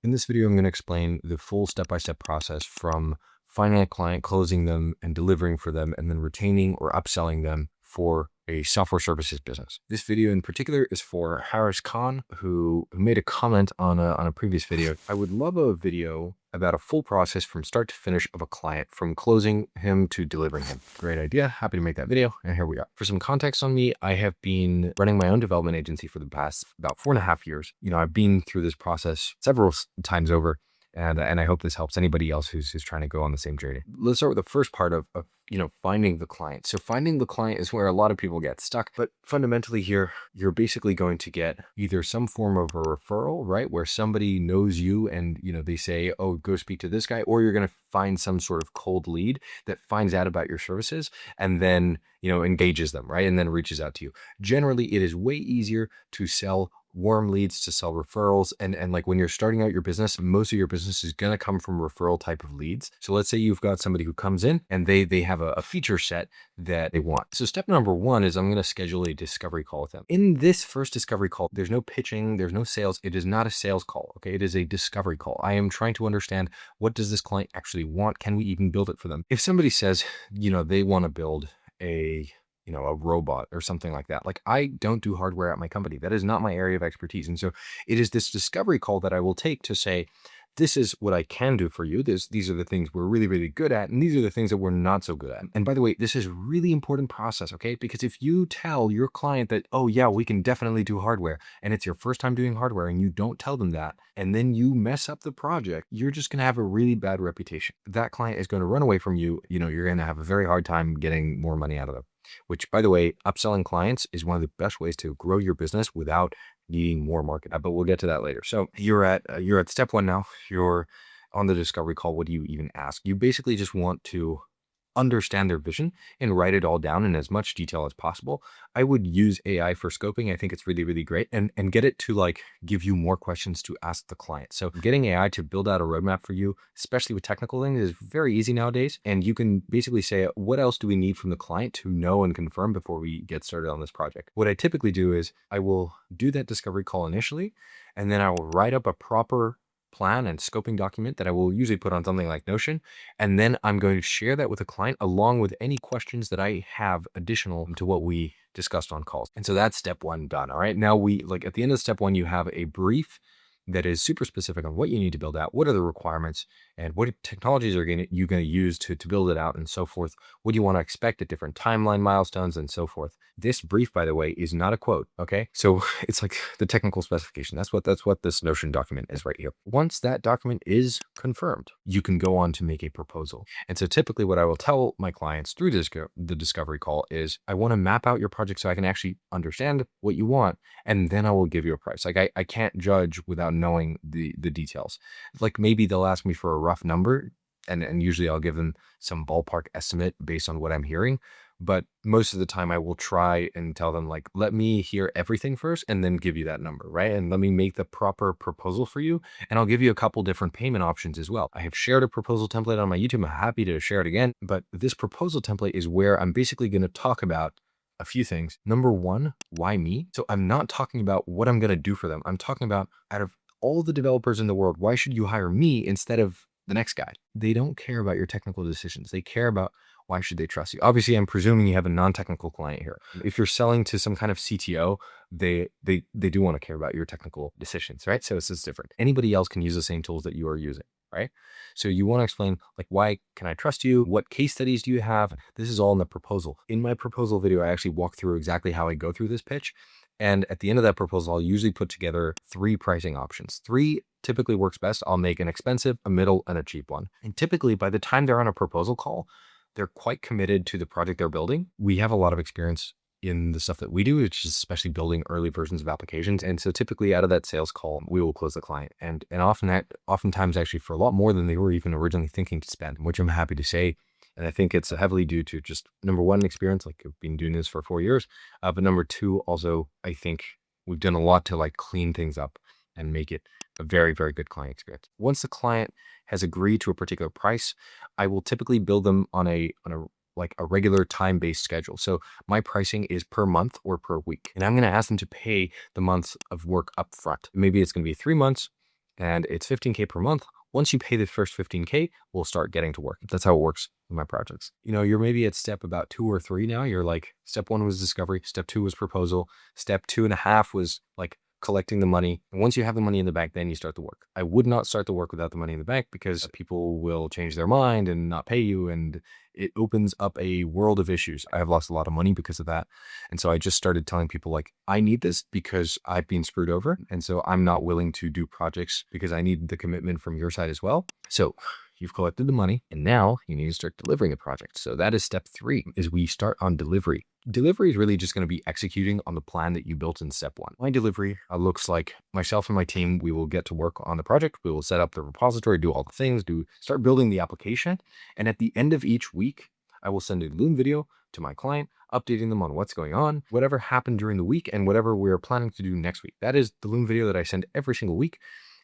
In this video, I'm going to explain the full step-by-step process from finding a client, closing them, and delivering for them, and then retaining or upselling them for a software services business. This video in particular is for Harris Khan, who made a comment on a previous video. I would love a video about a full process from start to finish of a client, from closing him to delivering him. Great idea. Happy to make that video. And here we are. For some context on me, I have been running my own development agency for the past about 4.5 years. I've been through this process several times over. And I hope this helps anybody else who's trying to go on the same journey. Let's start with the first part of finding the client. So finding the client is where a lot of people get stuck. But fundamentally here, you're basically going to get either some form of a referral, right? Where somebody knows you and, they say, oh, go speak to this guy, or you're going to find some sort of cold lead that finds out about your services and then, engages them, right? And then reaches out to you. Generally, it is way easier to sell warm leads, to sell referrals. And like when you're starting out your business, most of your business is going to come from referral type of leads. So let's say you've got somebody who comes in and they have a feature set that they want. So step number one is I'm going to schedule a discovery call with them. In this first discovery call, there's no pitching, there's no sales. It is not a sales call. Okay. It is a discovery call. I am trying to understand, what does this client actually want? Can we even build it for them? If somebody says, they want to build a robot or something like that. Like, I don't do hardware at my company. That is not my area of expertise. And so it is this discovery call that I will take to say, this is what I can do for you. These are the things we're really, really good at. And these are the things that we're not so good at. And by the way, this is a really important process, okay? Because if you tell your client that, oh yeah, we can definitely do hardware, and it's your first time doing hardware and you don't tell them that, and then you mess up the project, you're just going to have a really bad reputation. That client is going to run away from you. You're going to have a very hard time getting more money out of them. Which, by the way, upselling clients is one of the best ways to grow your business without needing more market. But we'll get to that later. So you're at step one now. You're on the discovery call. What do you even ask? You basically just want to understand their vision and write it all down in as much detail as possible. I would use AI for scoping. I think it's really, really great, and get it to give you more questions to ask the client. So getting AI to build out a roadmap for you, especially with technical things, is very easy nowadays. And you can basically say, what else do we need from the client to know and confirm before we get started on this project? What I typically do is I will do that discovery call initially, and then I will write up a proper plan and scoping document that I will usually put on something like Notion. And then I'm going to share that with the client along with any questions that I have additional to what we discussed on calls. And so that's step one done. All right. Now at the end of step one, you have a brief that is super specific on what you need to build out, what are the requirements, and what technologies are you going to use to build it out, and so forth. What do you want to expect at different timeline milestones, and so forth. This brief, by the way, is not a quote. Okay, so it's like the technical specification. That's what this Notion document is right here. Once that document is confirmed, you can go on to make a proposal. And so typically, what I will tell my clients through the discovery call is, I want to map out your project so I can actually understand what you want, and then I will give you a price. Like, I can't judge without knowing the details. Like, maybe they'll ask me for a rough number, and usually I'll give them some ballpark estimate based on what I'm hearing. But most of the time I will try and tell them, let me hear everything first and then give you that number, right? And let me make the proper proposal for you. And I'll give you a couple different payment options as well. I have shared a proposal template on my YouTube. I'm happy to share it again. But this proposal template is where I'm basically going to talk about a few things. Number one, why me? So I'm not talking about what I'm going to do for them. I'm talking about, out of all the developers in the world, why should you hire me instead of the next guy? They don't care about your technical decisions. They care about, why should they trust you? Obviously, I'm presuming you have a non-technical client here. If you're selling to some kind of CTO, they do want to care about your technical decisions, right? So it's just different. Anybody else can use the same tools that you are using, right? So you want to explain, why can I trust you? What case studies do you have? This is all in the proposal. In my proposal video, I actually walk through exactly how I go through this pitch. And at the end of that proposal, I'll usually put together 3 pricing options. 3 typically works best. I'll make an expensive, a middle, and a cheap one. And typically by the time they're on a proposal call, they're quite committed to the project they're building. We have a lot of experience in the stuff that we do, which is especially building early versions of applications. And so typically out of that sales call, we will close the client. And oftentimes actually for a lot more than they were even originally thinking to spend, which I'm happy to say. And I think it's heavily due to just, number one, experience. I've been doing this for 4 years. But number two, also, I think we've done a lot to clean things up and make it a very, very good client experience. Once the client has agreed to a particular price, I will typically bill them on a regular time-based schedule. So my pricing is per month or per week. And I'm going to ask them to pay the months of work up front. Maybe it's going to be 3 months, and it's 15K per month. Once you pay the first 15K, we'll start getting to work. That's how it works with my projects. You know, you're maybe at step about 2 or 3 now. You're like, step 1 was discovery, step 2 was proposal, step 2.5 was like collecting the money. And once you have the money in the bank, then you start the work. I would not start the work without the money in the bank because people will change their mind and not pay you. And it opens up a world of issues. I have lost a lot of money because of that. And so I just started telling people like, I need this because I've been screwed over. And so I'm not willing to do projects because I need the commitment from your side as well. So you've collected the money and now you need to start delivering the project. So that is step 3, is we start on delivery. Delivery is really just going to be executing on the plan that you built in step 1. My delivery looks like myself and my team, we will get to work on the project. We will set up the repository, do all the things, start building the application. And at the end of each week, I will send a Loom video to my client, updating them on what's going on, whatever happened during the week, and whatever we're planning to do next week. That is the Loom video that I send every single week.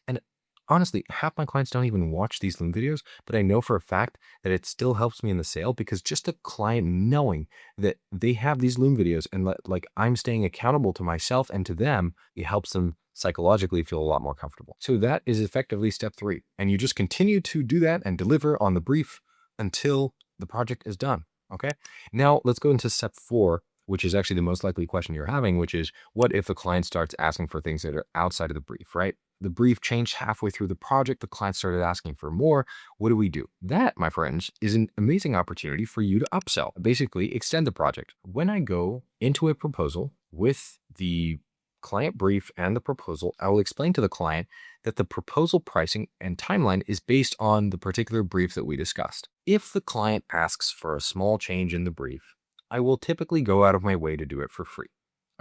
And honestly, half my clients don't even watch these Loom videos, but I know for a fact that it still helps me in the sale because just a client knowing that they have these Loom videos and like I'm staying accountable to myself and to them, it helps them psychologically feel a lot more comfortable. So that is effectively step 3. And you just continue to do that and deliver on the brief until the project is done. Okay. Now let's go into step 4, which is actually the most likely question you're having, which is what if the client starts asking for things that are outside of the brief, right? The brief changed halfway through the project. The client started asking for more. What do we do? That, my friends, is an amazing opportunity for you to upsell, basically extend the project. When I go into a proposal with the client brief and the proposal, I will explain to the client that the proposal pricing and timeline is based on the particular brief that we discussed. If the client asks for a small change in the brief, I will typically go out of my way to do it for free.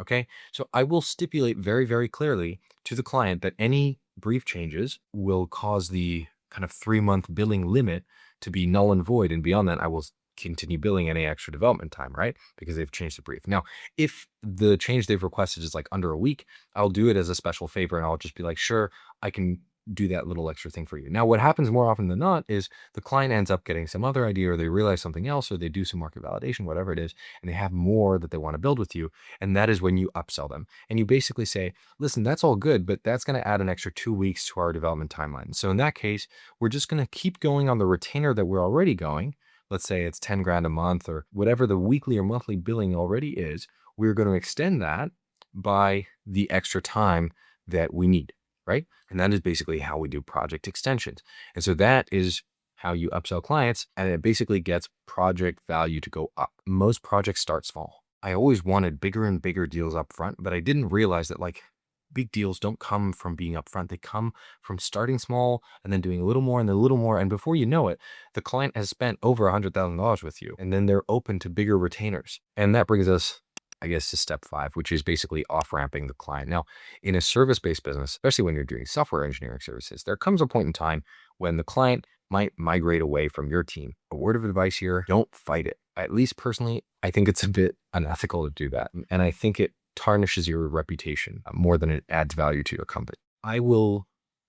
Okay, so I will stipulate very, very clearly to the client that any brief changes will cause the kind of 3-month billing limit to be null and void. And beyond that, I will continue billing any extra development time, right? Because they've changed the brief. Now, if the change they've requested is like under a week, I'll do it as a special favor and I'll just be like, sure, I can do that little extra thing for you. Now, what happens more often than not is the client ends up getting some other idea or they realize something else or they do some market validation, whatever it is, and they have more that they want to build with you. And that is when you upsell them. And you basically say, listen, that's all good, but that's going to add an extra 2 weeks to our development timeline. So in that case, we're just going to keep going on the retainer that we're already going. Let's say it's 10 grand a month or whatever the weekly or monthly billing already is. We're going to extend that by the extra time that we need. Right? And that is basically how we do project extensions. And so that is how you upsell clients, and it basically gets project value to go up. Most projects start small. I always wanted bigger and bigger deals up front, but I didn't realize that like big deals don't come from being upfront. They come from starting small and then doing a little more and then a little more. And before you know it, the client has spent over $100,000 with you, and then they're open to bigger retainers. And that brings us, I guess, to step 5, which is basically off-ramping the client. Now, in a service-based business, especially when you're doing software engineering services, there comes a point in time when the client might migrate away from your team. A word of advice here, don't fight it. At least personally, I think it's a bit unethical to do that. And I think it tarnishes your reputation more than it adds value to your company. I will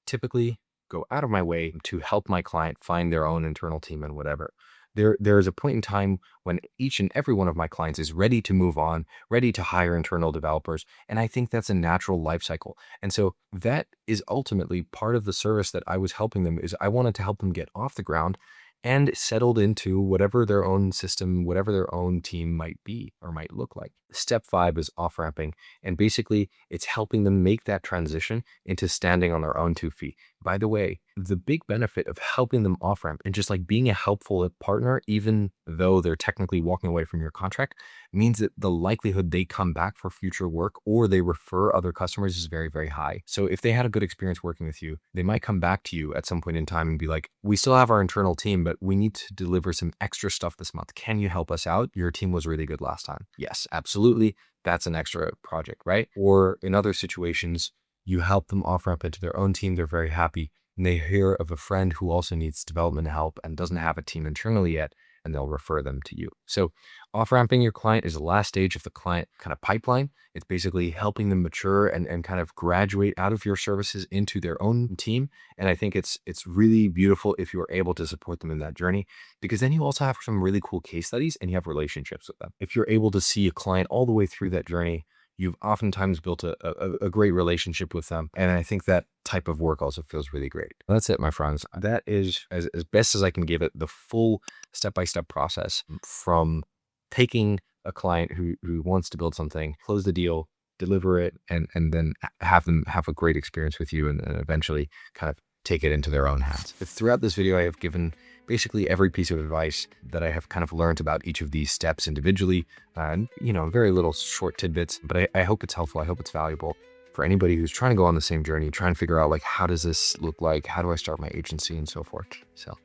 typically go out of my way to help my client find their own internal team and whatever. There is a point in time when each and every one of my clients is ready to move on, ready to hire internal developers. And I think that's a natural life cycle. And so that is ultimately part of the service that I was helping them, is I wanted to help them get off the ground and settled into whatever their own system, whatever their own team might be or might look like. Step 5 is off-ramping. And basically it's helping them make that transition into standing on their own 2 feet. By the way, the big benefit of helping them off-ramp and just like being a helpful partner, even though they're technically walking away from your contract, means that the likelihood they come back for future work or they refer other customers is very, very high. So if they had a good experience working with you, they might come back to you at some point in time and be like, we still have our internal team, but we need to deliver some extra stuff this month. Can you help us out? Your team was really good last time. Yes, absolutely. That's an extra project, right? Or in other situations, you help them off-ramp into their own team. They're very happy. And they hear of a friend who also needs development help and doesn't have a team internally yet, and they'll refer them to you. So off-ramping your client is the last stage of the client kind of pipeline. It's basically helping them mature and kind of graduate out of your services into their own team. And I think it's really beautiful if you're able to support them in that journey, because then you also have some really cool case studies and you have relationships with them. If you're able to see a client all the way through that journey, you've oftentimes built a great relationship with them. And I think that type of work also feels really great. That's it, my friends. That is, as best as I can give it, the full step-by-step process from taking a client who wants to build something, close the deal, deliver it, and then have them have a great experience with you, and eventually kind of take it into their own hands. Throughout this video, I have given basically every piece of advice that I have kind of learned about each of these steps individually, and very little short tidbits, but I hope it's helpful. I hope it's valuable for anybody who's trying to go on the same journey, trying to figure out like, how does this look like? How do I start my agency and so forth? So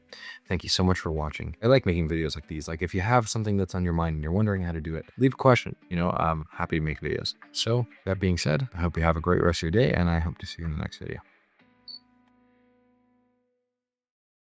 thank you so much for watching. I like making videos like these. Like if you have something that's on your mind and you're wondering how to do it, leave a question. I'm happy to make videos. So that being said, I hope you have a great rest of your day, and I hope to see you in the next video.